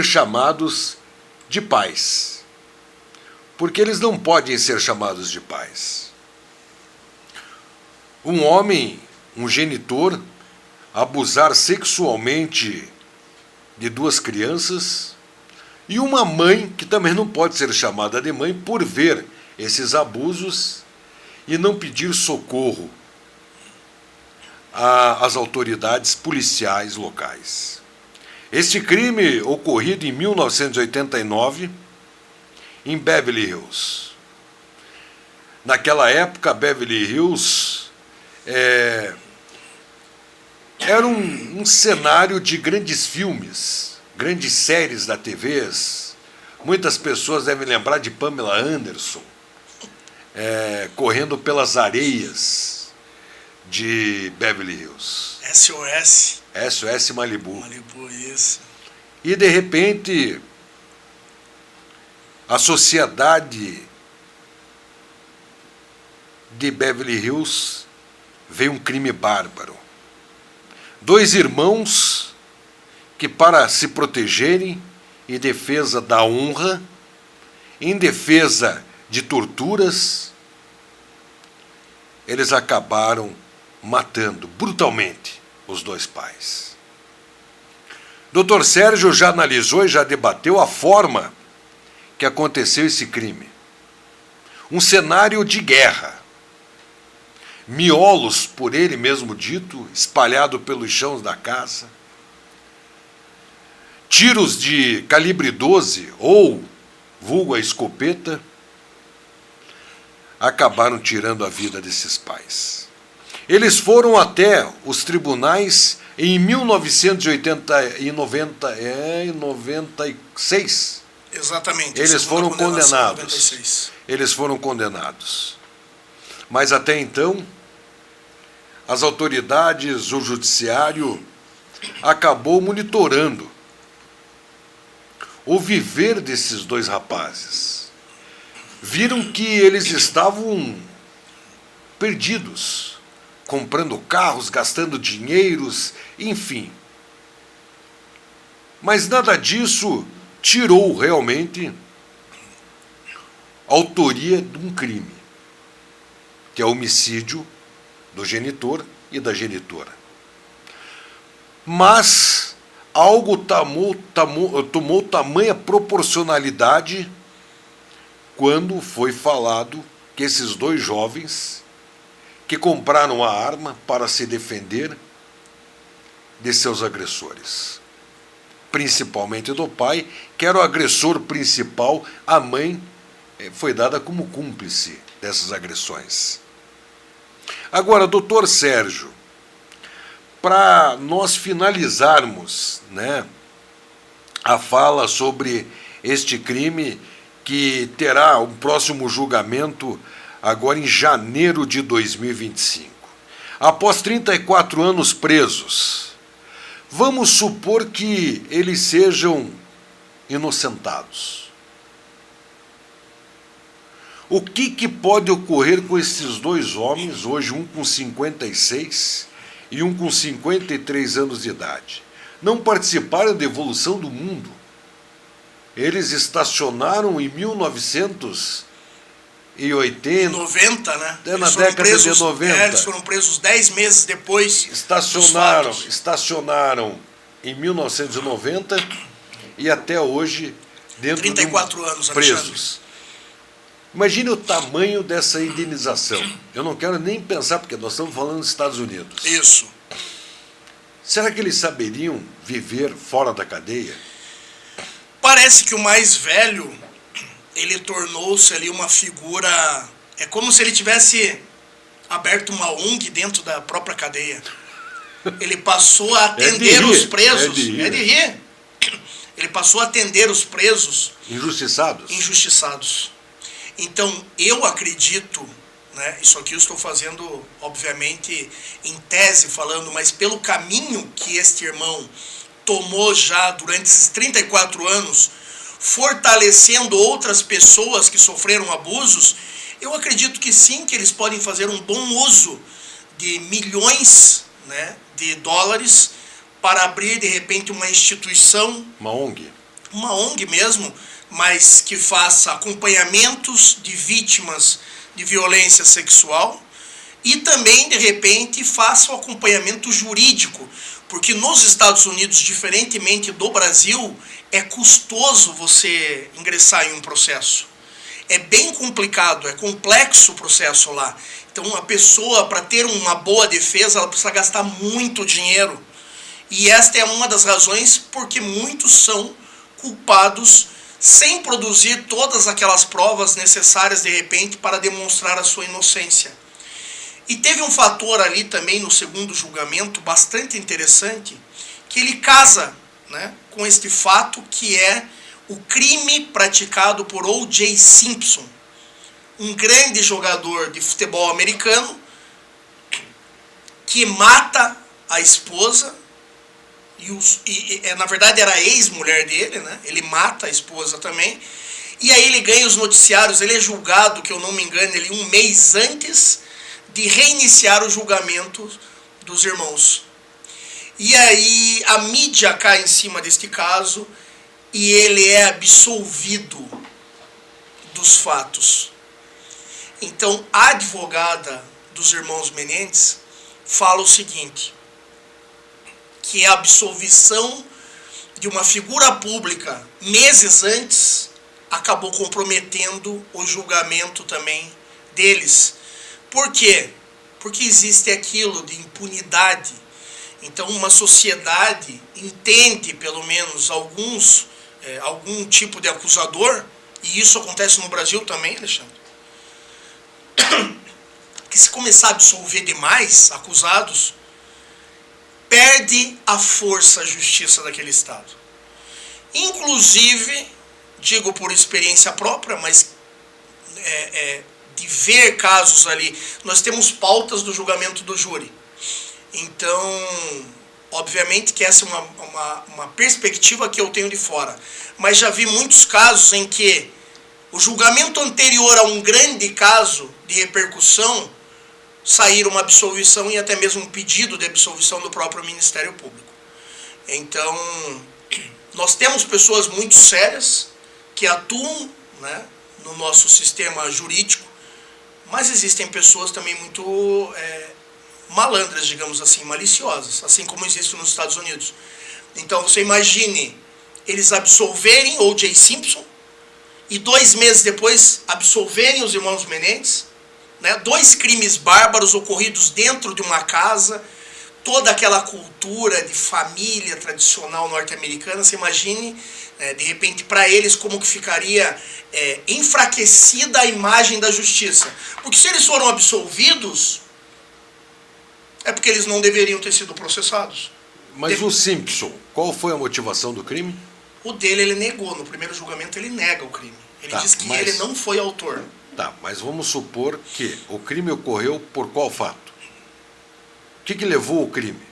chamados de pais, porque eles não podem ser chamados de pais. Um homem, um genitor, abusar sexualmente de duas crianças, e uma mãe que também não pode ser chamada de mãe por ver esses abusos e não pedir socorro às autoridades policiais locais. Este crime ocorrido em 1989 em Beverly Hills. Naquela época, Beverly Hills era um cenário de grandes filmes, grandes séries da TV. Muitas pessoas devem lembrar de Pamela Anderson, correndo pelas areias de Beverly Hills. SOS. SOS Malibu. Malibu, isso. E, de repente, a sociedade de Beverly Hills vê um crime bárbaro. Dois irmãos que, para se protegerem, em defesa da honra, em defesa de torturas, eles acabaram matando brutalmente os dois pais. Dr. Sérgio já analisou e já debateu a forma que aconteceu esse crime. Um cenário de guerra. Miolos, por ele mesmo dito, espalhado pelos chãos da casa. Tiros de calibre 12, ou vulgo a escopeta, acabaram tirando a vida desses pais. Eles foram até os tribunais em 1996. Exatamente. Eles foram condenados. 96. Eles foram condenados. Mas até então, as autoridades, o judiciário, acabou monitorando o viver desses dois rapazes. Viram que eles estavam perdidos, comprando carros, gastando dinheiros, enfim. Mas nada disso tirou realmente a autoria de um crime, que é o homicídio do genitor e da genitora. Mas algo tomou tamanha proporcionalidade quando foi falado que esses dois jovens que compraram a arma para se defender de seus agressores, principalmente do pai, que era o agressor principal. A mãe foi dada como cúmplice dessas agressões. Agora, doutor Sérgio, para nós finalizarmos, a fala sobre este crime, que terá um próximo julgamento agora em janeiro de 2025. Após 34 anos presos, vamos supor que eles sejam inocentados. O que pode ocorrer com esses dois homens, hoje um com 56 e um com 53 anos de idade? Não participaram da evolução do mundo. Eles estacionaram em 1980. 90, né? Na década de 90. Eles foram presos 10 meses depois. Estacionaram em 1990 e até hoje dentro 34 anos, presos. Imagine o tamanho dessa indenização. Eu não quero nem pensar, porque nós estamos falando dos Estados Unidos. Isso. Será que eles saberiam viver fora da cadeia? Parece que o mais velho, ele tornou-se ali uma figura... É como se ele tivesse aberto uma ONG dentro da própria cadeia. Ele passou a atender os presos. É de rir. Ele passou a atender os presos. Injustiçados. Então, eu acredito, isso aqui eu estou fazendo, obviamente, em tese falando, mas pelo caminho que este irmão tomou já durante esses 34 anos, fortalecendo outras pessoas que sofreram abusos, eu acredito que sim, que eles podem fazer um bom uso de milhões, de dólares para abrir, de repente, uma instituição. Uma ONG. uma ONG mesmo, mas que faça acompanhamentos de vítimas de violência sexual e também, de repente, faça o acompanhamento jurídico, porque nos Estados Unidos, diferentemente do Brasil, é custoso você ingressar em um processo. É bem complicado, é complexo o processo lá. Então, a pessoa, para ter uma boa defesa, ela precisa gastar muito dinheiro. E esta é uma das razões porque muitos são culpados sem produzir todas aquelas provas necessárias, de repente, para demonstrar a sua inocência. E teve um fator ali também no segundo julgamento bastante interessante, que ele casa, né, com este fato que é o crime praticado por O.J. Simpson, um grande jogador de futebol americano que mata a esposa, na verdade era a ex-mulher dele, né? Ele mata a esposa também, e aí ele ganha os noticiários, ele é julgado, que eu não me engano, ele um mês antes de reiniciar o julgamento dos irmãos. E aí a mídia cai em cima deste caso e ele é absolvido dos fatos. Então a advogada dos irmãos Menendez fala o seguinte, que a absolvição de uma figura pública meses antes acabou comprometendo o julgamento também deles. Por quê? Porque existe aquilo de impunidade. Então uma sociedade entende, pelo menos algum tipo de acusador, e isso acontece no Brasil também, Alexandre, que se começar a absolver demais acusados, perde a força a justiça daquele Estado. Inclusive, digo por experiência própria, mas de ver casos ali, nós temos pautas do julgamento do júri. Então, obviamente que essa é uma perspectiva que eu tenho de fora. Mas já vi muitos casos em que o julgamento anterior a um grande caso de repercussão sair uma absolvição e até mesmo um pedido de absolvição do próprio Ministério Público. Então, nós temos pessoas muito sérias que atuam, né, no nosso sistema jurídico, mas existem pessoas também muito malandras, digamos assim, maliciosas, assim como existe nos Estados Unidos. Então você imagine eles absolverem O.J. Simpson e 2 meses depois absolverem os irmãos Menendez, né? 2 crimes bárbaros ocorridos dentro de uma casa, toda aquela cultura de família tradicional norte-americana. Você imagine, de repente, para eles como que ficaria enfraquecida a imagem da justiça. Porque se eles foram absolvidos, é porque eles não deveriam ter sido processados. Mas o Simpson, qual foi a motivação do crime? O dele ele negou, no primeiro julgamento ele nega o crime. Ele diz que ele não foi autor. Tá, mas vamos supor que o crime ocorreu por qual fato? O que levou ao crime?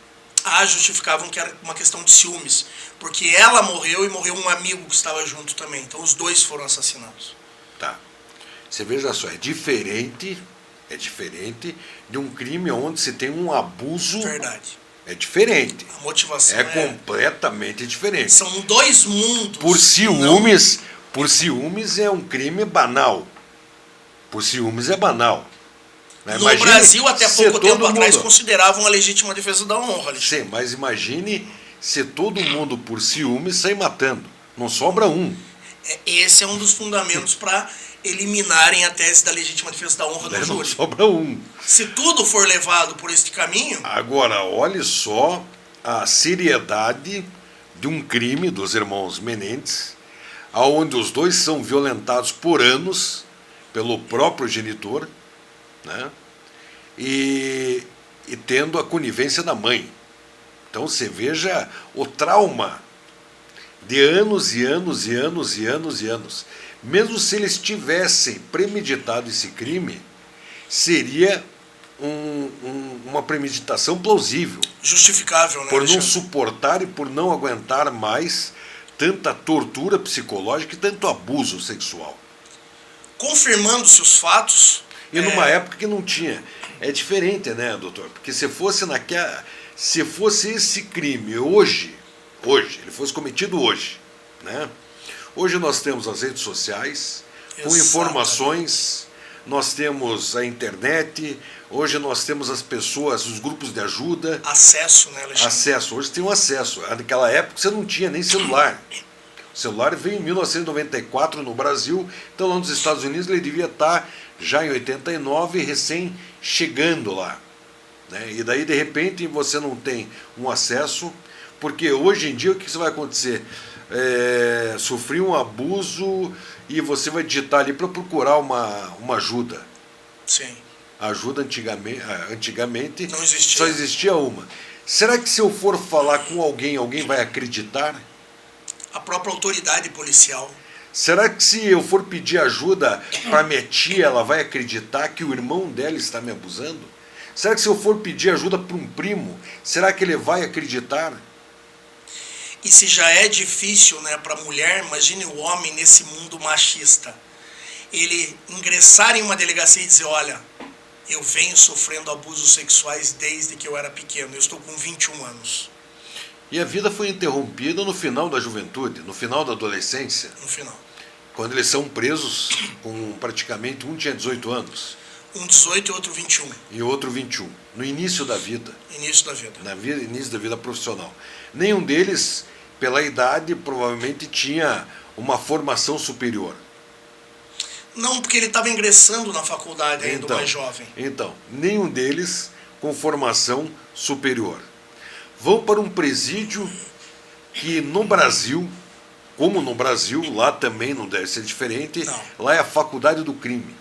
Justificavam que era uma questão de ciúmes, porque ela morreu e morreu um amigo que estava junto também. Então os 2 foram assassinados. Tá. Você veja só, é diferente de um crime onde se tem um abuso. Verdade. É diferente. A motivação é completamente diferente. São 2 mundos. Por ciúmes é um crime banal. Por ciúmes é banal. No Brasil, até pouco tempo atrás, consideravam a legítima defesa da honra. Sim, mas imagine se todo mundo por ciúmes sai matando. Não sobra um. Esse é um dos fundamentos para eliminarem a tese da legítima defesa da honra do júri. Não sobra um. Se tudo for levado por este caminho... Agora, olhe só a seriedade de um crime dos irmãos Menendez, onde os 2 são violentados por anos pelo próprio genitor, né? E tendo a conivência da mãe. Então você veja o trauma de anos e anos e anos e anos e anos. Mesmo se eles tivessem premeditado esse crime, seria uma premeditação plausível. Justificável, né? Por não suportar e por não aguentar mais tanta tortura psicológica e tanto abuso sexual. Confirmando-se os fatos... E numa época que não tinha. É diferente, né, doutor? Porque se fosse esse crime hoje, ele fosse cometido hoje, né? Hoje nós temos as redes sociais, com Exatamente. informações, nós temos a internet, hoje nós temos as pessoas, os grupos de ajuda. Acesso, né, Alexandre? Acesso, hoje tem um acesso. Naquela época você não tinha nem celular. O celular veio em 1994 no Brasil, então lá nos Estados Unidos ele devia estar já em 89, recém chegando lá. Né? E daí de repente você não tem um acesso, porque hoje em dia o que você vai acontecer? Sofrer um abuso e você vai digitar ali para procurar uma ajuda. Sim. A ajuda antigamente Não existia. só existia uma. Será que se eu for falar com alguém vai acreditar? A própria autoridade policial. Será que se eu for pedir ajuda para minha tia, ela vai acreditar que o irmão dela está me abusando? Será que se eu for pedir ajuda para um primo, será que ele vai acreditar? E se já é difícil, né, para a mulher, imagine o homem nesse mundo machista. Ele ingressar em uma delegacia e dizer, olha, eu venho sofrendo abusos sexuais desde que eu era pequeno, eu estou com 21 anos. E a vida foi interrompida no final da juventude, no final da adolescência. No final. Quando eles são presos, com praticamente um tinha 18 anos. Um 18 e outro 21. E outro 21. No início da vida. Início da vida. Início da vida profissional. Nenhum deles, pela idade, provavelmente tinha uma formação superior. Não, porque ele estava ingressando na faculdade ainda, mais jovem. Então, nenhum deles com formação superior. Vão para um presídio que no Brasil, como no Brasil, lá também não deve ser diferente, Não. Lá é a faculdade do crime.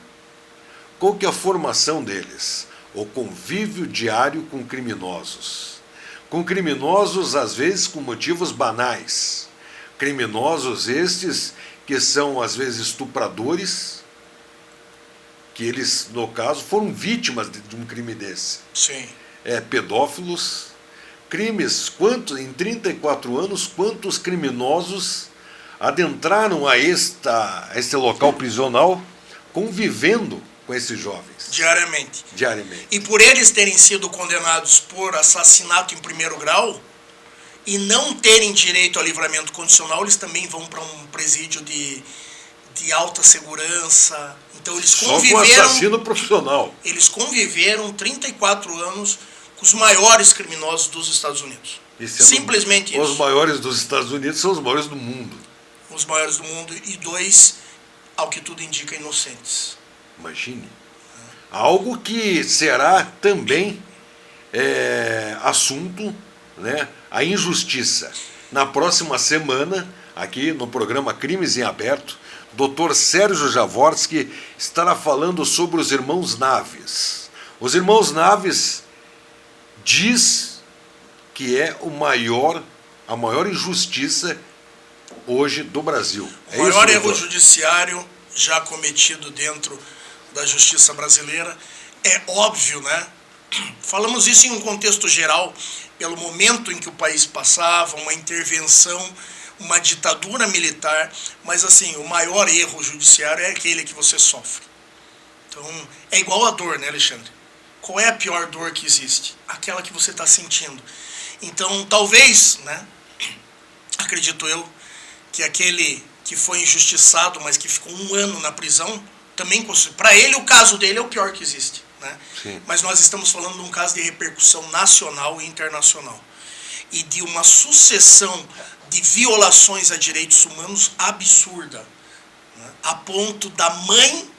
Qual que é a formação deles? O convívio diário com criminosos. Com criminosos, às vezes, com motivos banais. Criminosos estes que são, às vezes, estupradores, que eles, no caso, foram vítimas de um crime desse. Sim. Pedófilos, crimes, em 34 anos, quantos criminosos adentraram a este local prisional convivendo com esses jovens. Diariamente. Diariamente. E por eles terem sido condenados por assassinato em primeiro grau e não terem direito a livramento condicional, eles também vão para um presídio de alta segurança. Então eles conviveram... Só com assassino profissional. Eles conviveram 34 anos com os maiores criminosos dos Estados Unidos. Simplesmente isso. Os maiores dos Estados Unidos são os maiores do mundo. Os maiores do mundo e 2, ao que tudo indica, inocentes. Imagine. Algo que será também assunto, né, a injustiça. Na próxima semana, aqui no programa Crimes em Aberto, Dr. Sérgio Jaworski estará falando sobre os irmãos Naves. Os irmãos Naves diz que é a maior injustiça hoje do Brasil. O maior erro judiciário já cometido dentro da justiça brasileira. É óbvio, né? Falamos isso em um contexto geral, pelo momento em que o país passava, uma intervenção, uma ditadura militar, mas assim, o maior erro judiciário é aquele que você sofre. Então, é igual a dor, né, Alexandre? Qual é a pior dor que existe? Aquela que você está sentindo. Então, talvez, né, acredito eu, que aquele que foi injustiçado, mas que ficou 1 ano na prisão, também, para ele, o caso dele é o pior que existe. Né? Mas nós estamos falando de um caso de repercussão nacional e internacional. E de uma sucessão de violações a direitos humanos absurda. Né? A ponto da mãe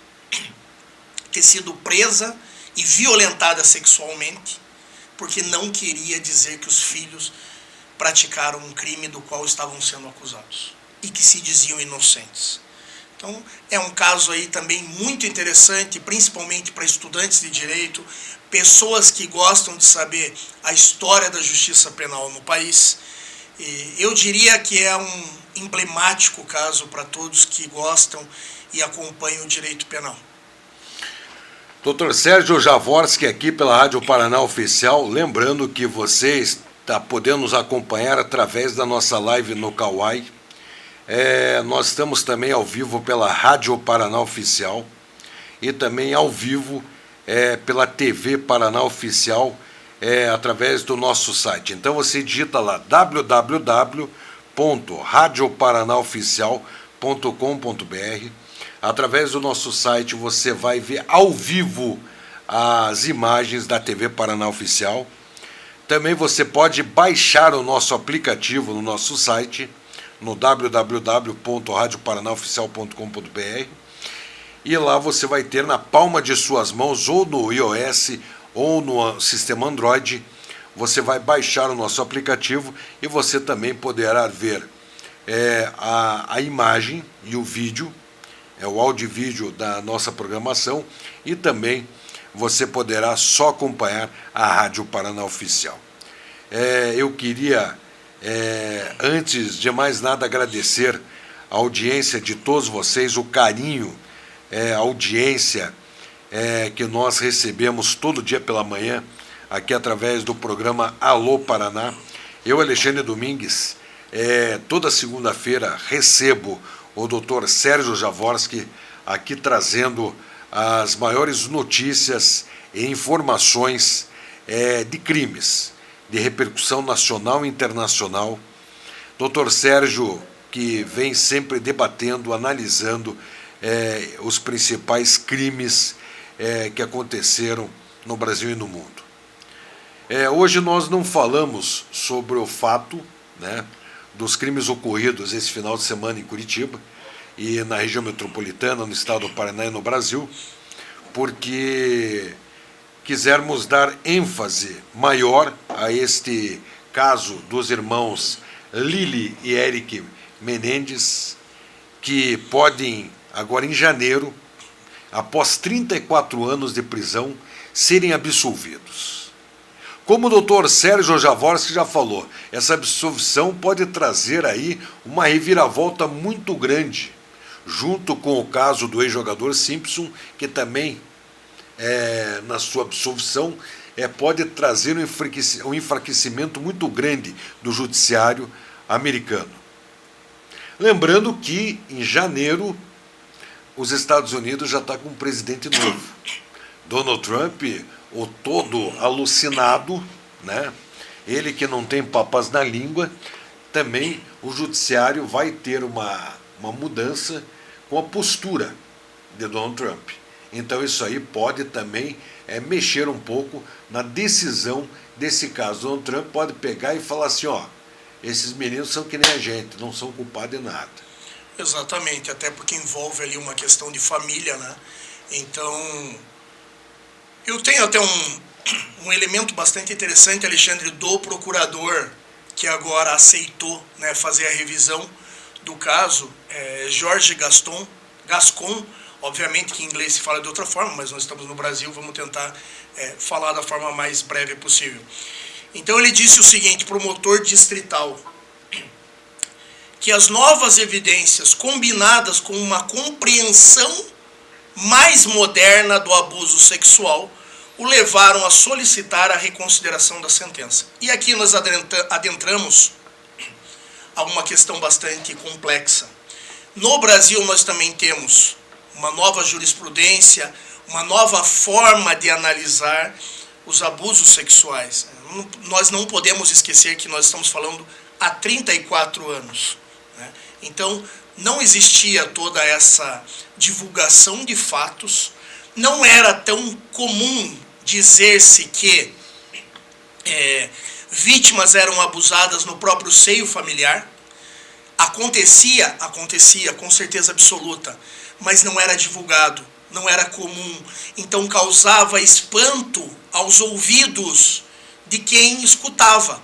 ter sido presa e violentada sexualmente, porque não queria dizer que os filhos praticaram um crime do qual estavam sendo acusados e que se diziam inocentes. Então, é um caso aí também muito interessante, principalmente para estudantes de direito, pessoas que gostam de saber a história da justiça penal no país. E eu diria que é um emblemático caso para todos que gostam e acompanham o direito penal. Dr. Sérgio Jaworski aqui pela Rádio Paraná Oficial, lembrando que você está podendo nos acompanhar através da nossa live no Kawai. Nós estamos também ao vivo pela Rádio Paraná Oficial e também ao vivo pela TV Paraná Oficial através do nosso site. Então você digita lá www.radioparanaoficial.com.br Através do nosso site você vai ver ao vivo as imagens da TV Paraná Oficial. Também você pode baixar o nosso aplicativo no nosso site, no www.radioparanaoficial.com.br, e lá você vai ter na palma de suas mãos, ou no iOS ou no sistema Android, você vai baixar o nosso aplicativo e você também poderá ver a imagem e o vídeo, o áudio e vídeo da nossa programação, e também você poderá só acompanhar a Rádio Paraná Oficial. Eu queria, antes de mais nada, agradecer a audiência de todos vocês, o carinho, a audiência que nós recebemos todo dia pela manhã, aqui através do programa Alô Paraná. Eu, Alexandre Domingues, toda segunda-feira recebo o Dr. Sérgio Jaworski aqui trazendo as maiores notícias e informações de crimes, de repercussão nacional e internacional. Dr. Sérgio, que vem sempre debatendo, analisando os principais crimes que aconteceram no Brasil e no mundo. Hoje nós não falamos sobre o fato, dos crimes ocorridos esse final de semana em Curitiba e na região metropolitana, no estado do Paraná e no Brasil, porque quisermos dar ênfase maior a este caso dos irmãos Lili e Eric Menendez, que podem, agora em janeiro, após 34 anos de prisão, serem absolvidos. Como o Dr. Sérgio Jaworski já falou, essa absolvição pode trazer aí uma reviravolta muito grande, junto com o caso do ex-jogador Simpson, que também, na sua absolvição, pode trazer um enfraquecimento muito grande do judiciário americano. Lembrando que, em janeiro, os Estados Unidos já estão com um presidente novo. Donald Trump, o todo alucinado, ele que não tem papas na língua, também o judiciário vai ter uma mudança com a postura de Donald Trump. Então isso aí pode também mexer um pouco na decisão desse caso. Donald Trump pode pegar e falar assim, esses meninos são que nem a gente, não são culpados de nada. Exatamente, até porque envolve ali uma questão de família, Então, eu tenho até um elemento bastante interessante, Alexandre, do procurador, que agora aceitou fazer a revisão do caso, Jorge Gascon, obviamente que em inglês se fala de outra forma, mas nós estamos no Brasil, vamos tentar falar da forma mais breve possível. Então ele disse o seguinte, promotor distrital, que as novas evidências combinadas com uma compreensão mais moderna do abuso sexual o levaram a solicitar a reconsideração da sentença. E aqui nós adentramos a uma questão bastante complexa. No Brasil nós também temos uma nova jurisprudência, uma nova forma de analisar os abusos sexuais. Nós não podemos esquecer que nós estamos falando há 34 anos. Então, não existia toda essa divulgação de fatos, não era tão comum dizer-se que vítimas eram abusadas no próprio seio familiar. Acontecia com certeza absoluta, mas não era divulgado, não era comum. Então causava espanto aos ouvidos de quem escutava.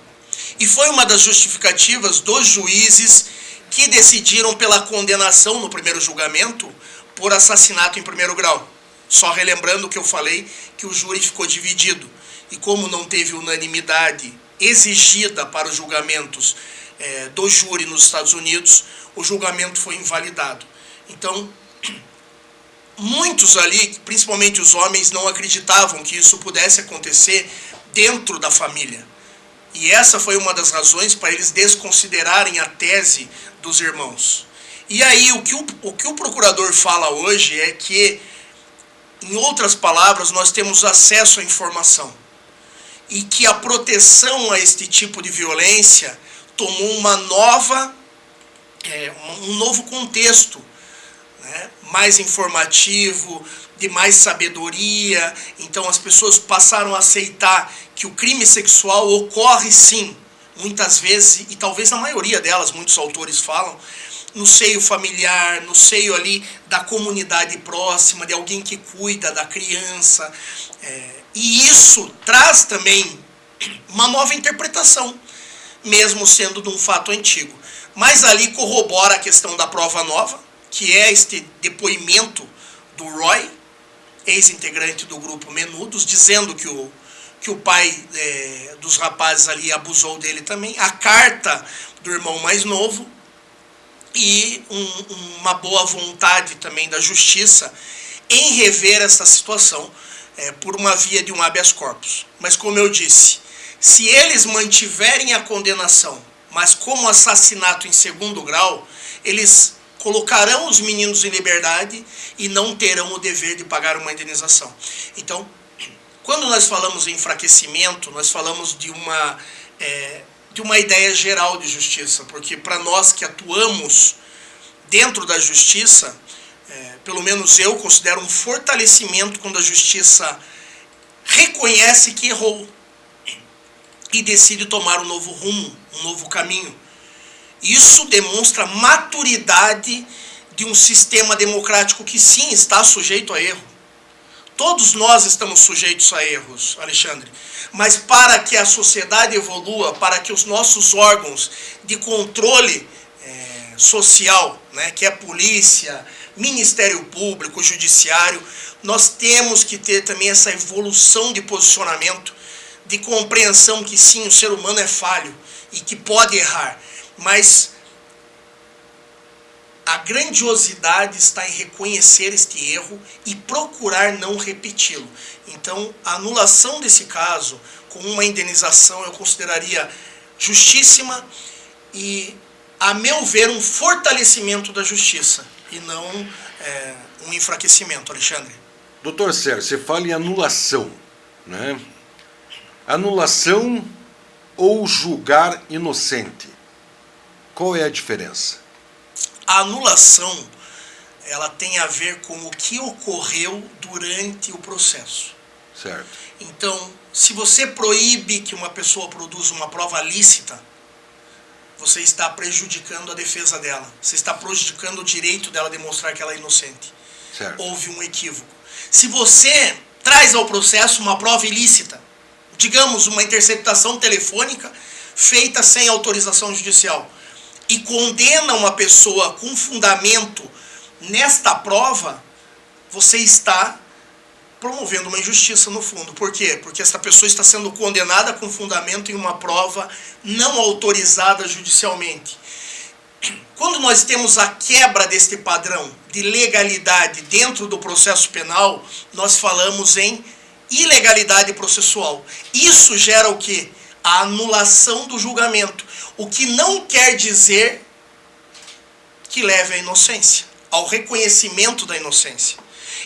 E foi uma das justificativas dos juízes que decidiram pela condenação no primeiro julgamento por assassinato em primeiro grau. Só relembrando que eu falei que o júri ficou dividido. E como não teve unanimidade exigida para os julgamentos do júri nos Estados Unidos, o julgamento foi invalidado. Então, muitos ali, principalmente os homens, não acreditavam que isso pudesse acontecer dentro da família. E essa foi uma das razões para eles desconsiderarem a tese dos irmãos. E aí, o que o procurador fala hoje é que, em outras palavras, nós temos acesso à informação. E que a proteção a este tipo de violência tomou uma nova um novo contexto, né, mais informativo, de mais sabedoria. Então as pessoas passaram a aceitar que o crime sexual ocorre sim, muitas vezes, e talvez a maioria delas, muitos autores falam, no seio familiar, no seio ali da comunidade próxima, de alguém que cuida da criança. E isso traz também uma nova interpretação, mesmo sendo de um fato antigo. Mas ali corrobora a questão da prova nova, que é este depoimento do Roy, ex-integrante do grupo Menudos, dizendo que o pai dos rapazes ali abusou dele também, a carta do irmão mais novo e uma boa vontade também da justiça em rever essa situação por uma via de um habeas corpus. Mas como eu disse, se eles mantiverem a condenação, mas como assassinato em segundo grau, eles colocarão os meninos em liberdade e não terão o dever de pagar uma indenização. Então, quando nós falamos em enfraquecimento, nós falamos de uma ideia geral de justiça, porque para nós que atuamos dentro da justiça, pelo menos eu considero um fortalecimento quando a justiça reconhece que errou e decide tomar um novo rumo, um novo caminho. Isso demonstra maturidade de um sistema democrático que sim está sujeito a erro. Todos nós estamos sujeitos a erros, Alexandre. Mas para que a sociedade evolua, para que os nossos órgãos de controle social, né, que é polícia, Ministério Público, Judiciário, nós temos que ter também essa evolução de posicionamento, de compreensão que sim, o ser humano é falho e que pode errar. Mas a grandiosidade está em reconhecer este erro e procurar não repeti-lo. Então, a anulação desse caso, com uma indenização, eu consideraria justíssima e, a meu ver, um fortalecimento da justiça e não um enfraquecimento, Alexandre. Doutor Sérgio, você fala em anulação, né? Anulação ou julgar inocente? Qual é a diferença? A anulação, ela tem a ver com o que ocorreu durante o processo. Certo. Então, se você proíbe que uma pessoa produza uma prova lícita, você está prejudicando a defesa dela. Você está prejudicando o direito dela demonstrar que ela é inocente. Certo. Houve um equívoco. Se você traz ao processo uma prova ilícita, digamos uma interceptação telefônica feita sem autorização judicial, e condena uma pessoa com fundamento nesta prova, você está promovendo uma injustiça no fundo. Por quê? Porque essa pessoa está sendo condenada com fundamento em uma prova não autorizada judicialmente. Quando nós temos a quebra deste padrão de legalidade dentro do processo penal, nós falamos em ilegalidade processual. Isso gera o quê? A anulação do julgamento. O que não quer dizer que leve à inocência, ao reconhecimento da inocência.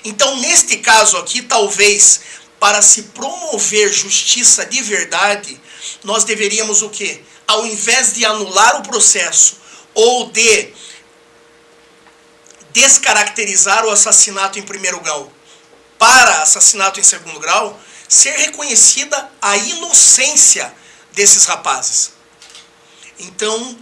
Então, neste caso aqui, talvez, para se promover justiça de verdade, nós deveríamos o quê? Ao invés de anular o processo ou de descaracterizar o assassinato em primeiro grau para assassinato em segundo grau, ser reconhecida a inocência desses rapazes. Então,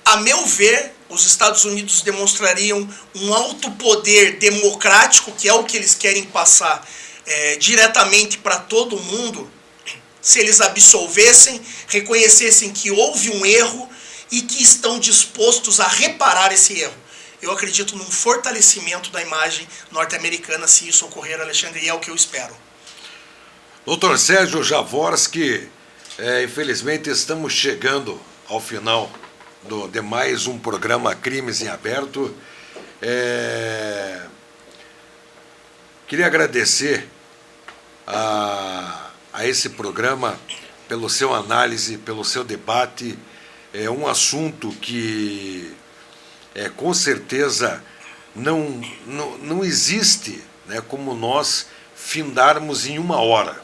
a meu ver, os Estados Unidos demonstrariam um alto poder democrático, que é o que eles querem passar diretamente para todo mundo, se eles absolvessem, reconhecessem que houve um erro e que estão dispostos a reparar esse erro. Eu acredito num fortalecimento da imagem norte-americana se isso ocorrer, Alexandre, e é o que eu espero. Doutor Sérgio Jaworski, infelizmente estamos chegando ao final de mais um programa Crimes em Aberto. Queria agradecer a esse programa pelo seu análise, pelo seu debate. É um assunto que com certeza não existe, né, como nós findarmos em uma hora,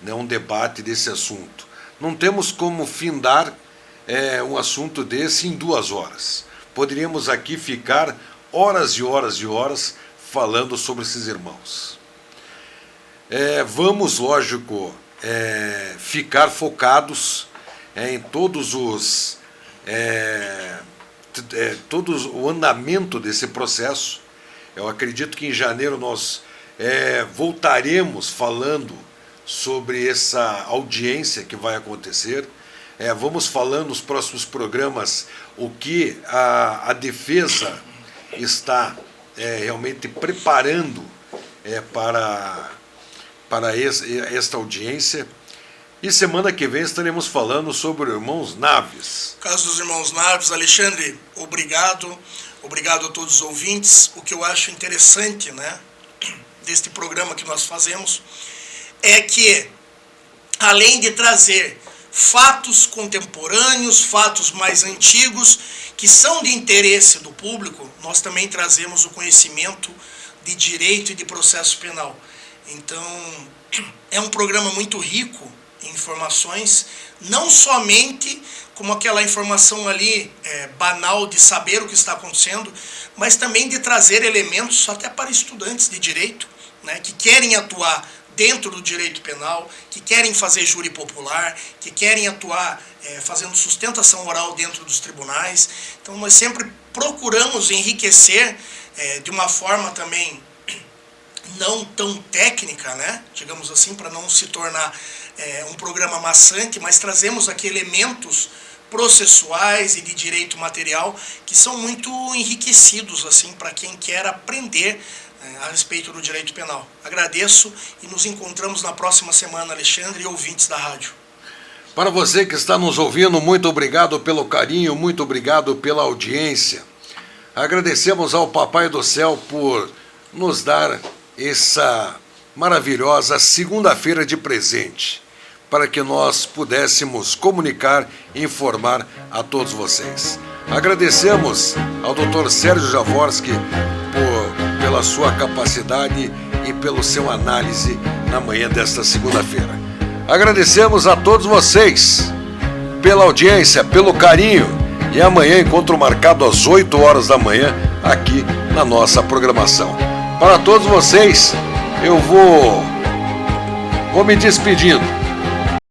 né, um debate desse assunto. Não temos como findar um assunto desse em 2 horas, poderíamos aqui ficar horas e horas e horas falando sobre esses irmãos. Vamos, lógico, ficar focados em todos o andamento desse processo. Eu acredito que em janeiro nós voltaremos falando sobre essa audiência que vai acontecer. Vamos falando nos próximos programas o que a defesa está realmente preparando para esta audiência. E semana que vem estaremos falando sobre os irmãos Naves. Caso dos irmãos Naves, Alexandre, obrigado. Obrigado a todos os ouvintes. O que eu acho interessante, né, deste programa que nós fazemos é que, além de trazer fatos contemporâneos, fatos mais antigos, que são de interesse do público, nós também trazemos o conhecimento de direito e de processo penal. Então, é um programa muito rico em informações, não somente como aquela informação ali banal de saber o que está acontecendo, mas também de trazer elementos até para estudantes de direito, né, que querem atuar dentro do direito penal, que querem fazer júri popular, que querem atuar fazendo sustentação oral dentro dos tribunais. Então nós sempre procuramos enriquecer de uma forma também não tão técnica, né, digamos assim, para não se tornar um programa maçante, mas trazemos aqui elementos processuais e de direito material que são muito enriquecidos assim para quem quer aprender a respeito do direito penal. Agradeço e nos encontramos na próxima semana, Alexandre e ouvintes da rádio. Para você que está nos ouvindo, muito obrigado pelo carinho, muito obrigado pela audiência. Agradecemos ao Papai do Céu por nos dar essa maravilhosa segunda-feira de presente, para que nós pudéssemos comunicar e informar a todos vocês. Agradecemos ao Dr. Sérgio Jaworski pela sua capacidade e pelo seu análise na manhã desta segunda-feira. Agradecemos a todos vocês pela audiência, pelo carinho, e amanhã encontro marcado às 8 horas da manhã aqui na nossa programação. Para todos vocês, eu vou me despedindo.